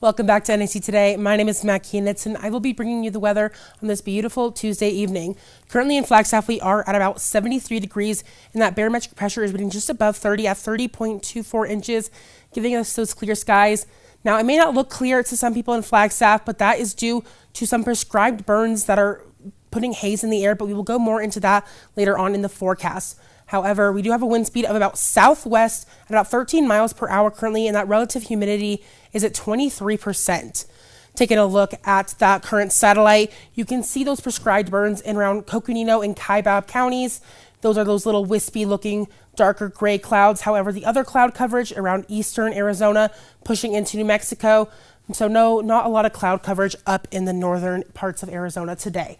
Welcome back to NAC Today. My name is Matt Kienitz, and I will be bringing you the weather on this beautiful Tuesday evening. Currently in Flagstaff, we are at about 73 degrees, and that barometric pressure is reading just above 30 at 30.24 inches, giving us those clear skies. Now, it may not look clear to some people in Flagstaff, but that is due to some prescribed burns that are putting haze in the air, but we will go more into that later on in the forecast. However, we do have a wind speed of about southwest at about 13 miles per hour currently, and that relative humidity is at 23%. Taking a look at that current satellite, you can see those prescribed burns in around Coconino and Kaibab counties. Those are those little wispy looking darker gray clouds. However, the other cloud coverage around eastern Arizona pushing into New Mexico. So no, not a lot of cloud coverage up in the northern parts of Arizona today.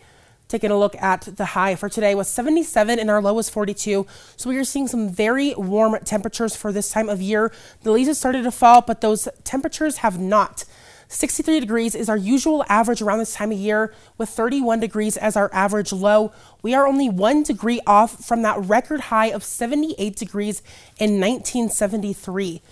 Taking a look at the high for today was 77 and our low was 42. So we are seeing some very warm temperatures for this time of year. The leaves have started to fall, but those temperatures have not. 63 degrees is our usual average around this time of year, with 31 degrees as our average low. We are only 1 degree off from that record high of 78 degrees in 1973.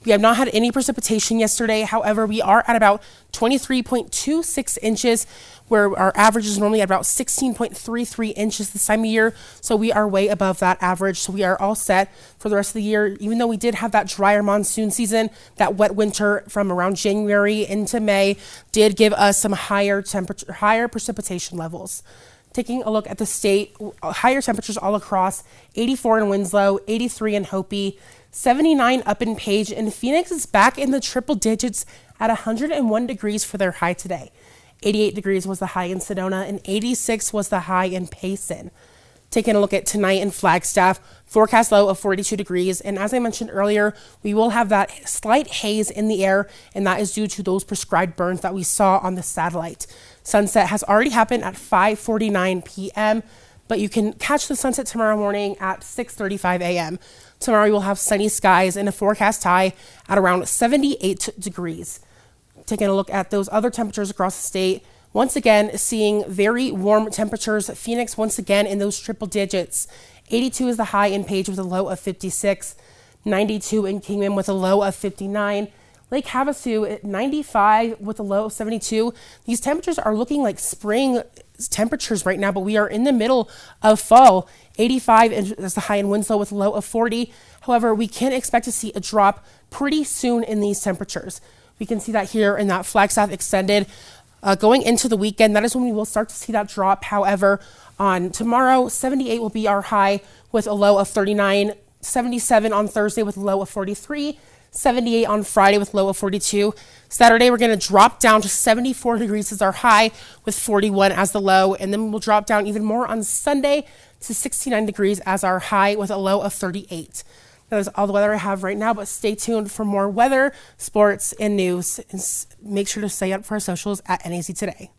We have not had any precipitation yesterday. However, we are at about 23.26 inches, where our average is normally at about 16.33 inches this time of year. So we are way above that average. So we are all set for the rest of the year. Even though we did have that drier monsoon season, that wet winter from around January into May did give us some higher precipitation levels. Taking a look at the state, higher temperatures all across, 84 in Winslow, 83 in Hopi, 79 up in Page, and Phoenix is back in the triple digits at 101 degrees for their high today. 88 degrees was the high in Sedona, and 86 was the high in Payson. Taking a look at tonight in Flagstaff, forecast low of 42 degrees. And as I mentioned earlier, we will have that slight haze in the air, and that is due to those prescribed burns that we saw on the satellite. Sunset has already happened at 5:49 p.m., but you can catch the sunset tomorrow morning at 6:35 a.m. Tomorrow we will have sunny skies and a forecast high at around 78 degrees. Taking a look at those other temperatures across the state, once again seeing very warm temperatures. Phoenix once again in those triple digits. 82 is the high in Page with a low of 56. 92 in Kingman with a low of 59. Lake Havasu at 95 with a low of 72. These temperatures are looking like spring temperatures right now, but we are in the middle of fall. 85 is the high in Winslow with a low of 40. However, we can expect to see a drop pretty soon in these temperatures. We can see that here in that Flagstaff extended. Going into the weekend, that is when we will start to see that drop. However, on tomorrow, 78 will be our high with a low of 39. 77 on Thursday with a low of 43. 78 on Friday with low of 42. Saturday, we're going to drop down to 74 degrees as our high with 41 as the low. And then we'll drop down even more on Sunday to 69 degrees as our high with a low of 38. That is all the weather I have right now, but stay tuned for more weather, sports, and news. And make sure to stay up for our socials at NAC Today.